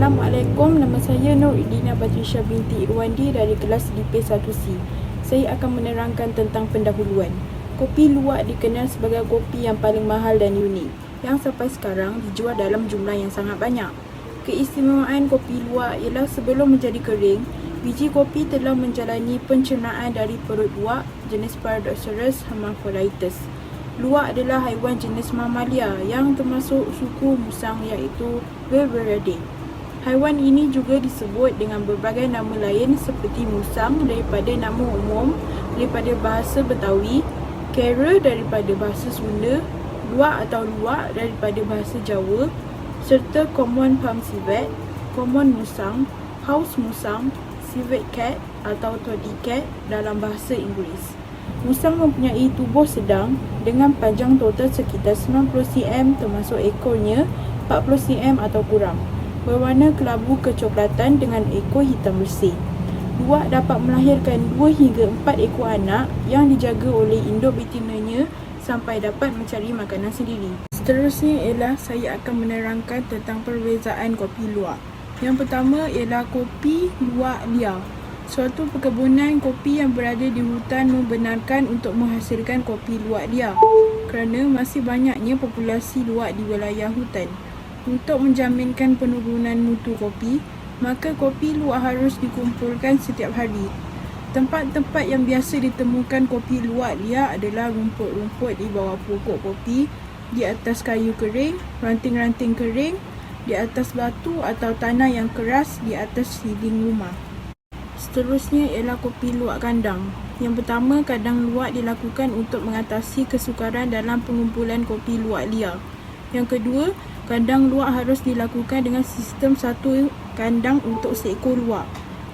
Assalamualaikum, nama saya Nur Idina Batrisha binti Irwandi dari kelas DP1C. Saya akan menerangkan tentang pendahuluan. Kopi luwak dikenal sebagai kopi yang paling mahal dan unik, yang sampai sekarang dijual dalam jumlah yang sangat banyak. Keistimewaan kopi luwak ialah sebelum menjadi kering, biji kopi telah menjalani pencernaan dari perut luwak jenis Paradoxurus hermaphroditus. Luwak adalah haiwan jenis mamalia yang termasuk suku musang iaitu Viverridae. Haiwan ini juga disebut dengan berbagai nama lain seperti musang daripada nama umum daripada bahasa Betawi, kera daripada bahasa Sunda, luwak atau luwak daripada bahasa Jawa, serta common palm civet, common musang, house musang, civet cat atau toddy cat dalam bahasa Inggeris. Musang mempunyai tubuh sedang dengan panjang total sekitar 90 cm termasuk ekornya 40 cm atau kurang. Berwarna kelabu kecoklatan dengan ekor hitam bersih. Luwak dapat melahirkan 2 hingga 4 ekor anak yang dijaga oleh induk betinanya sampai dapat mencari makanan sendiri. Seterusnya ialah saya akan menerangkan tentang perbezaan kopi luwak. Yang pertama ialah kopi luwak liar. Suatu perkebunan kopi yang berada di hutan membenarkan untuk menghasilkan kopi luwak liar kerana masih banyaknya populasi luwak di wilayah hutan. Untuk menjaminkan penurunan mutu kopi, maka kopi luwak harus dikumpulkan setiap hari. Tempat-tempat yang biasa ditemukan kopi luwak liar adalah rumput-rumput di bawah pokok kopi, di atas kayu kering, ranting-ranting kering, di atas batu atau tanah yang keras di atas dinding rumah. Seterusnya ialah kopi luwak kandang. Yang pertama, kandang luwak dilakukan untuk mengatasi kesukaran dalam pengumpulan kopi luwak liar. Yang kedua, kandang luwak harus dilakukan dengan sistem satu kandang untuk seekor luwak.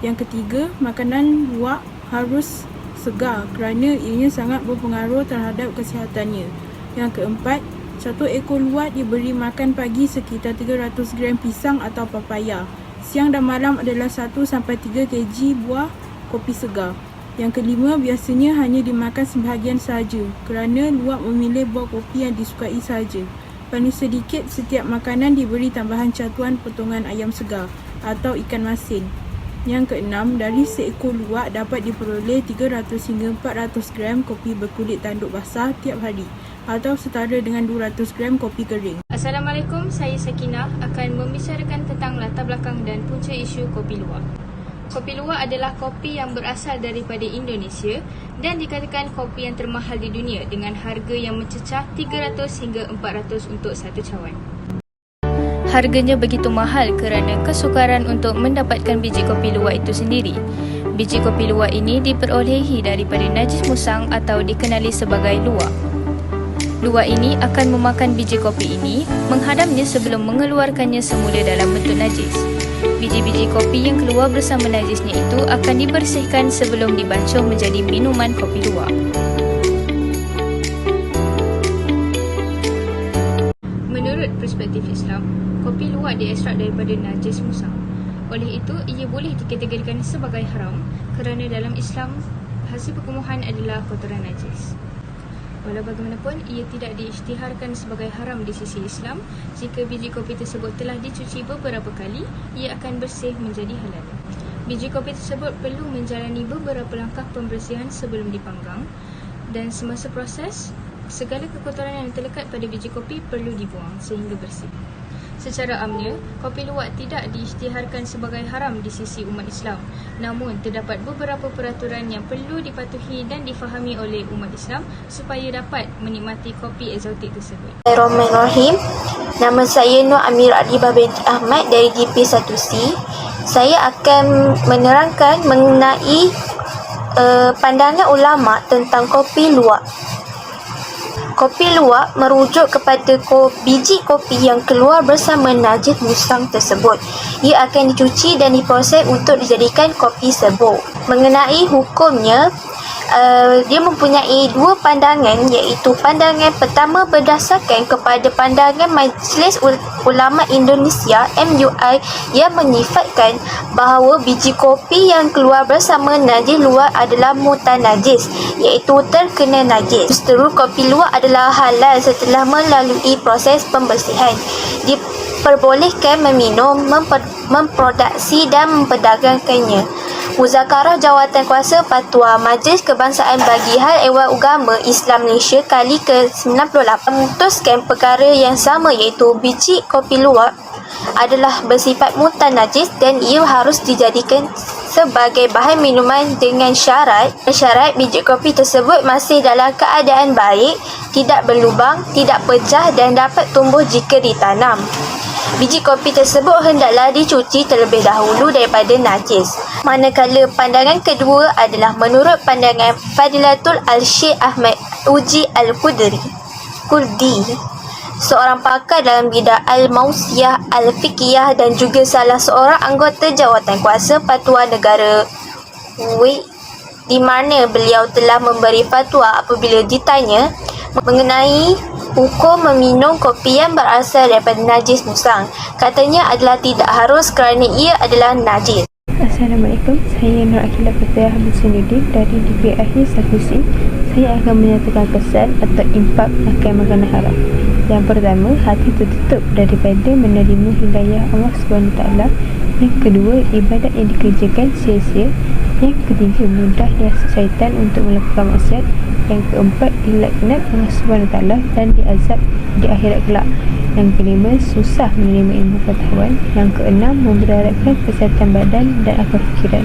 Yang ketiga, makanan luwak harus segar kerana ianya sangat berpengaruh terhadap kesihatannya. Yang keempat, satu ekor luwak diberi makan pagi sekitar 300 gram pisang atau papaya. Siang dan malam adalah 1-3 kg buah kopi segar. Yang kelima, biasanya hanya dimakan sebahagian sahaja kerana luwak memilih buah kopi yang disukai sahaja. Paling sedikit, setiap makanan diberi tambahan catuan potongan ayam segar atau ikan masin. Yang keenam, dari seekor luwak dapat diperoleh 300 hingga 400 gram kopi berkulit tanduk basah tiap hari atau setara dengan 200 gram kopi kering. Assalamualaikum, saya Sakinah akan membicarakan tentang latar belakang dan punca isu kopi luwak. Kopi luwak adalah kopi yang berasal daripada Indonesia dan dikatakan kopi yang termahal di dunia dengan harga yang mencecah 300 hingga 400 untuk satu cawan. Harganya begitu mahal kerana kesukaran untuk mendapatkan biji kopi luwak itu sendiri. Biji kopi luwak ini diperolehi daripada najis musang atau dikenali sebagai luwak. Luwak ini akan memakan biji kopi ini, menghadamnya sebelum mengeluarkannya semula dalam bentuk najis. Biji-biji kopi yang keluar bersama najisnya itu akan dibersihkan sebelum dibancuh menjadi minuman kopi luwak. Menurut perspektif Islam, kopi luwak diekstrak daripada najis musang. Oleh itu, ia boleh dikategorikan sebagai haram kerana dalam Islam, hasil perkumuhan adalah kotoran najis. Walau bagaimanapun, ia tidak diisytiharkan sebagai haram di sisi Islam. Jika biji kopi tersebut telah dicuci beberapa kali, ia akan bersih menjadi halal. Biji kopi tersebut perlu menjalani beberapa langkah pembersihan sebelum dipanggang dan semasa proses, segala kekotoran yang terlekat pada biji kopi perlu dibuang sehingga bersih. Secara amnya, kopi luwak tidak diisytiharkan sebagai haram di sisi umat Islam. Namun, terdapat beberapa peraturan yang perlu dipatuhi dan difahami oleh umat Islam supaya dapat menikmati kopi eksotik tersebut. Bismillahirrahmanirrahim. Nama saya Nur Amir Adibah binti Ahmad dari DP1C. Saya akan menerangkan mengenai pandangan ulama tentang kopi luwak. Kopi luwak merujuk kepada biji kopi yang keluar bersama najis musang tersebut. Ia akan dicuci dan diproses untuk dijadikan kopi serbuk. Mengenai hukumnya, dia mempunyai dua pandangan, iaitu pandangan pertama berdasarkan kepada pandangan Majlis Ulama Indonesia MUI yang menyifatkan bahawa biji kopi yang keluar bersama najis luar adalah mutanajis, iaitu terkena najis. Justru kopi luar adalah halal setelah melalui proses pembersihan. Diperbolehkan meminum, memproduksi dan memperdagangkannya. Muzakarah Jawatankuasa Fatwa Majlis Kebangsaan bagi Hal Ehwal Agama Islam Malaysia kali ke-98 memutuskan perkara yang sama, iaitu biji kopi luwak adalah bersifat mutanajis dan ia harus dijadikan sebagai bahan minuman dengan syarat biji kopi tersebut masih dalam keadaan baik, tidak berlubang, tidak pecah dan dapat tumbuh jika ditanam. Biji kopi tersebut hendaklah dicuci terlebih dahulu daripada najis. Manakala pandangan kedua adalah menurut pandangan Fadilatul Al-Syekh Ahmad Uji Al-Qudri, seorang pakar dalam bidang Al-Mausiyah, Al-Fiqhiyah dan juga salah seorang anggota Jawatankuasa Fatwa Negara Kuwait, di mana beliau telah memberi fatwa apabila ditanya mengenai hukum meminum kopi yang berasal daripada najis musang. Katanya adalah tidak harus kerana ia adalah najis. Assalamualaikum, saya Nur Akilah Fatayah Hamsuddin dari DPAH Sakusi. Saya akan menyatakan kesan atau impak makan makanan haram. Yang pertama, hati tertutup daripada menerima hidayah Allah SWT. Yang kedua, ibadat yang dikerjakan sia-sia. Yang ketiga, mudah diasas syaitan untuk melakukan maksiat. Yang keempat, dilaknat Allah SWT dan diazab di akhirat kelak. Yang kelima, susah menerima ilmu pengetahuan. Yang keenam, memudaratkan kesihatan badan dan akal fikiran.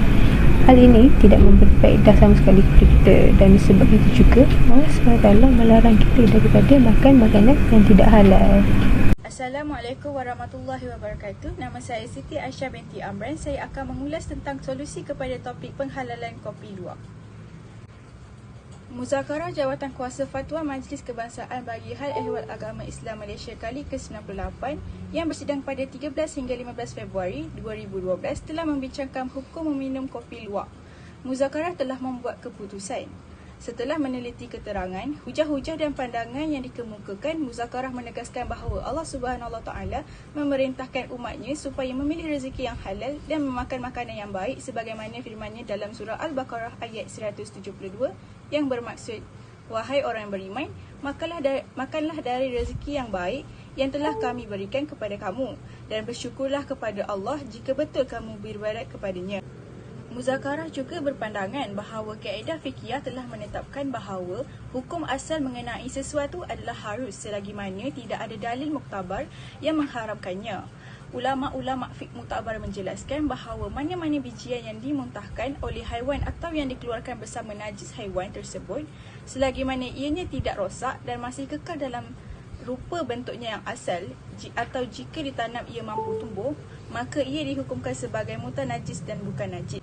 Hal ini tidak memberi faedah sama sekali kepada kita, dan sebab itu juga Allah SWT melarang kita daripada makan makanan yang tidak halal. Assalamualaikum warahmatullahi wabarakatuh. Nama saya Siti Aisyah binti Amran. Saya akan mengulas tentang solusi kepada topik penghalalan kopi luwak. Muzakarah Jawatankuasa Fatwa Majlis Kebangsaan bagi Hal Ehwal Agama Islam Malaysia kali ke-98 yang bersidang pada 13 hingga 15 Februari 2012 telah membincangkan hukum meminum kopi luwak. Muzakarah telah membuat keputusan. Setelah meneliti keterangan, hujah-hujah dan pandangan yang dikemukakan, Muzakarah menegaskan bahawa Allah Subhanahu Taala memerintahkan umatnya supaya memilih rezeki yang halal dan memakan makanan yang baik sebagaimana firman-Nya dalam surah Al-Baqarah ayat 172 yang bermaksud, wahai orang yang beriman, makanlah dari rezeki yang baik yang telah kami berikan kepada kamu dan bersyukurlah kepada Allah jika betul kamu beribadat kepadanya. Muzakarah juga berpandangan bahawa kaedah fiqhiyah telah menetapkan bahawa hukum asal mengenai sesuatu adalah harus selagi mana tidak ada dalil muktabar yang mengharamkannya. Ulama-ulama fiqh muktabar menjelaskan bahawa mana-mana bijian yang dimuntahkan oleh haiwan atau yang dikeluarkan bersama najis haiwan tersebut, selagi mana ianya tidak rosak dan masih kekal dalam rupa bentuknya yang asal, atau jika ditanam ia mampu tumbuh, maka ia dihukumkan sebagai mutanajis dan bukan najis.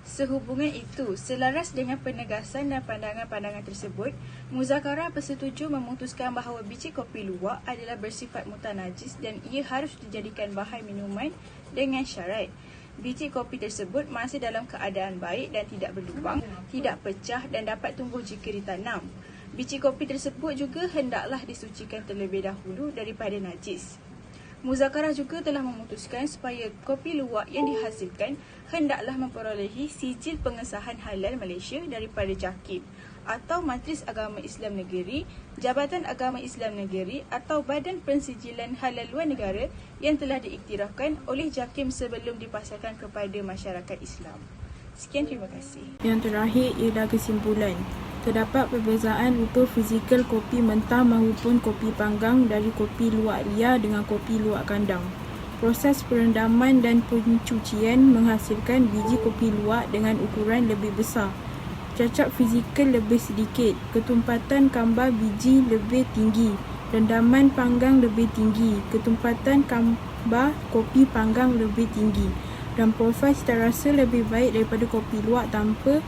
Sehubungan itu, selaras dengan penegasan dan pandangan-pandangan tersebut, Muzakarah bersetuju memutuskan bahawa biji kopi luwak adalah bersifat mutanajis dan ia harus dijadikan bahan minuman dengan syarat biji kopi tersebut masih dalam keadaan baik dan tidak berlubang, tidak pecah dan dapat tumbuh jika ditanam. Biji kopi tersebut juga hendaklah disucikan terlebih dahulu daripada najis. Muzakarah juga telah memutuskan supaya kopi luwak yang dihasilkan hendaklah memperolehi sijil pengesahan halal Malaysia daripada JAKIM atau Majlis Agama Islam Negeri, Jabatan Agama Islam Negeri atau Badan Pensijilan Halal Luar Negara yang telah diiktirafkan oleh JAKIM sebelum dipasarkan kepada masyarakat Islam. Sekian, terima kasih. Yang terakhir ialah kesimpulan. Terdapat perbezaan rupa fizikal kopi mentah maupun kopi panggang dari kopi luwak liar dengan kopi luwak kandang. Proses perendaman dan pencucian menghasilkan biji kopi luwak dengan ukuran lebih besar. Cacat fizikal lebih sedikit, ketumpatan kambar biji lebih tinggi, rendaman panggang lebih tinggi, ketumpatan kambar kopi panggang lebih tinggi, dan profil cita rasa lebih baik daripada kopi luwak tanpa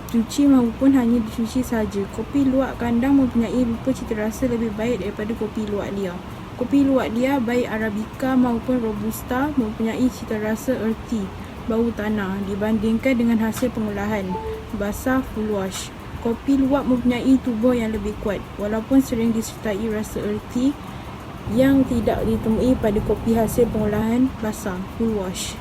cuci maupun hanya dicuci saja. Kopi luwak kandang mempunyai rupa cita rasa lebih baik daripada kopi luwak liar. Kopi luwak liar baik Arabica maupun Robusta mempunyai cita rasa earthy, bau tanah dibandingkan dengan hasil pengolahan basah full wash. Kopi luwak mempunyai tubuh yang lebih kuat walaupun sering disertai rasa erti yang tidak ditemui pada kopi hasil pengolahan basah, full wash.